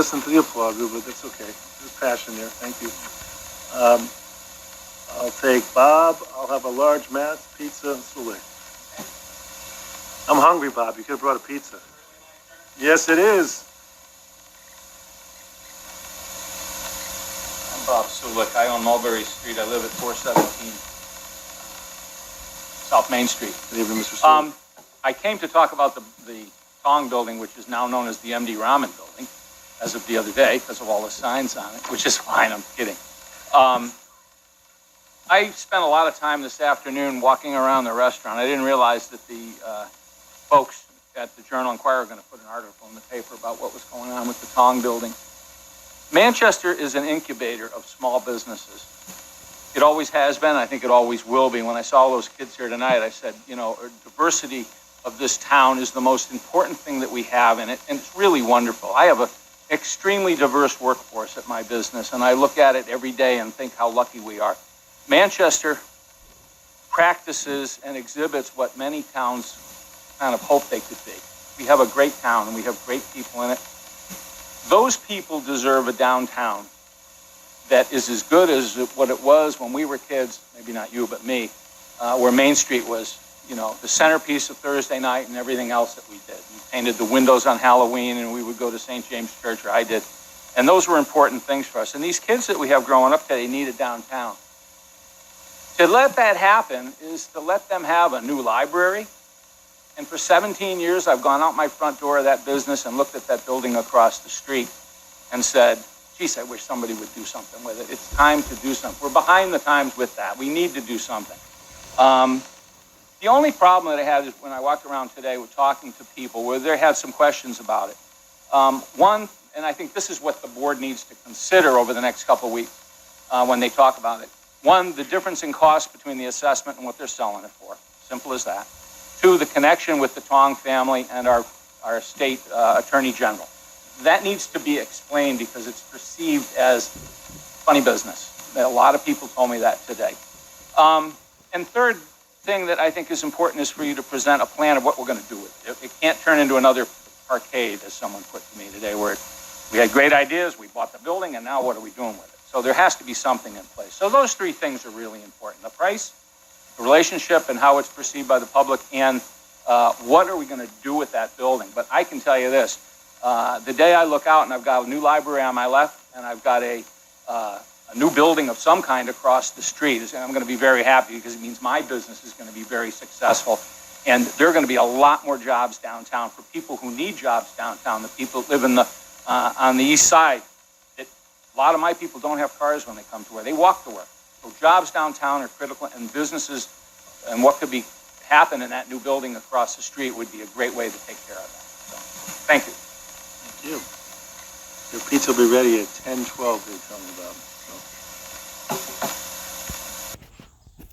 listen to the applause, but that's okay. There's passion there. Thank you. I'll take Bob. I'll have a large Matt's pizza and Sulick. I'm hungry, Bob. You could have brought a pizza. Yes, it is. I'm Bob Sulick. I own Mulberry Street. I live at 417 South Main Street. Good evening, Mr. Sulick. I came to talk about the Tong building, which is now known as the MD Ramen building, as of the other day, because of all the signs on it, which is fine. I'm kidding. I spent a lot of time this afternoon walking around the restaurant. I didn't realize that the folks at the Journal-Inquirer are going to put an article in the paper about what was going on with the Tong building. Manchester is an incubator of small businesses. It always has been. I think it always will be. When I saw those kids here tonight, I said, you know, diversity of this town is the most important thing that we have in it, and it's really wonderful. I have an extremely diverse workforce at my business, and I look at it every day and think how lucky we are. Manchester practices and exhibits what many towns kind of hope they could be. We have a great town, and we have great people in it. Those people deserve a downtown that is as good as what it was when we were kids, maybe not you, but me, where Main Street was, you know, the centerpiece of Thursday night and everything else that we did. We painted the windows on Halloween, and we would go to St. James Church, or I did. And those were important things for us. And these kids that we have growing up today need a downtown. To let that happen is to let them have a new library. And for 17 years, I've gone out my front door of that business and looked at that building across the street and said, geez, I wish somebody would do something with it. It's time to do something. We're behind the times with that. We need to do something. The only problem that I had is when I walked around today with talking to people where they had some questions about it. One, and I think this is what the board needs to consider over the next couple of weeks when they talk about it. One, the difference in cost between the assessment and what they're selling it for. Simple as that. Two, the connection with the Tong family and our state attorney general. That needs to be explained because it's perceived as funny business. A lot of people told me that today. And third thing that I think is important is for you to present a plan of what we're going to do with it. It can't turn into another arcade, as someone put to me today, where we had great ideas, we bought the building, and now what are we doing with it? So there has to be something in place. So those three things are really important. The price, the relationship, and how it's perceived by the public, and what are we going to do with that building? But I can tell you this. The day I look out and I've got a new library on my left, and I've got a new building of some kind across the street, I'm going to be very happy because it means my business is going to be very successful. And there are going to be a lot more jobs downtown for people who need jobs downtown, the people who live in on the east side. A lot of my people don't have cars when they come to work. They walk to work. So jobs downtown are critical, and businesses and what could happen in that new building across the street would be a great way to take care of that. So, thank you. Thank you. Your pizza will be ready at 10:12, they tell me about. So.